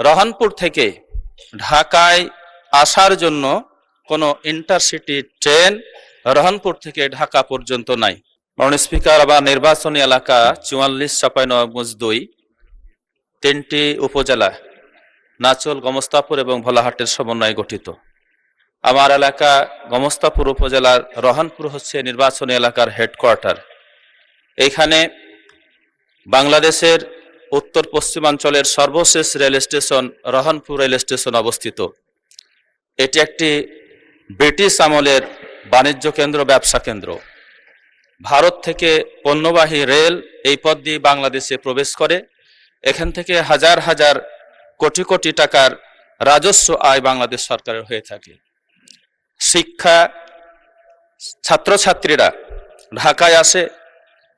রহনপুর থেকে ঢাকায় আসার জন্য কোনো ইন্টারসিটি ট্রেন রহনপুর থেকে ঢাকা পর্যন্ত নাই। মাননীয় স্পিকার, আমার নির্বাচনী এলাকা 44 চাঁপাইনবাবগঞ্জ 2 তিনটি উপজেলা নাচল, গমস্তাপুর এবং ভোলাহাটের সমন্বয়ে গঠিত। আমার এলাকা গমস্তাপুর উপজেলার রহনপুর হচ্ছে নির্বাচনী এলাকার হেডকোয়ার্টার। এইখানে বাংলাদেশের উত্তর পশ্চিমাঞ্চলের সর্বশেষ rail station Rohanpur rail station অবস্থিত। এটি একটি ব্রিটিশ আমলের বাণিজ্য কেন্দ্র, ব্যবসা কেন্দ্র। ভারত থেকে পণ্যবাহী রেল এই পথ দিয়ে বাংলাদেশে প্রবেশ করে। এখান থেকে হাজার হাজার কোটি কোটি টাকার রাজস্ব আয় বাংলাদেশ সরকারের হয়ে থাকে। শিক্ষা, ছাত্রছাত্রীরা ঢাকায় আসে,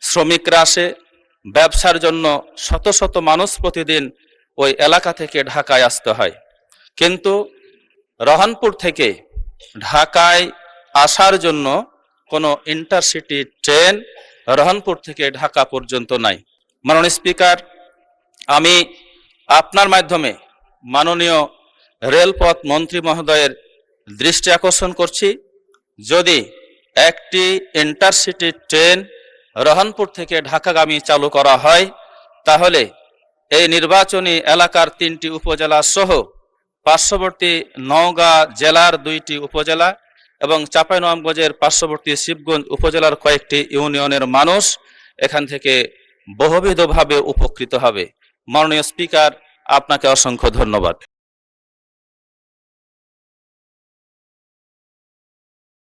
শ্রমিকরা আসে, ব্যবসার জন্য শত শত মানুষ প্রতিদিন ওই এলাকা থেকে ঢাকায় আসতে হয়। কিন্তু রহনপুর থেকে ঢাকায় আসার জন্য কোনো ইন্টারসিটি ট্রেন রহনপুর থেকে ঢাকা পর্যন্ত নাই। মাননীয় স্পিকার, আমি আপনার মাধ্যমে মাননীয় রেলপথ মন্ত্রী মহোদয়ের দৃষ্টি আকর্ষণ করছি, যদি একটি ইন্টারসিটি ট্রেন রহনপুর থেকে ঢাকাগামী চালু করা হয়, তাহলে এই নির্বাচনী এলাকার 3টি উপজেলা সহ পার্শ্ববর্তী নওগাঁ জেলার 2টি উপজেলা এবং চাঁপাইনবাবগঞ্জের পার্শ্ববর্তী শিবগঞ্জ উপজেলার কয়েকটি ইউনিয়নের মানুষ এখান থেকে বহুবিধভাবে উপকৃত হবে। মাননীয় স্পিকার, আপনাকে অসংখ্য ধন্যবাদ।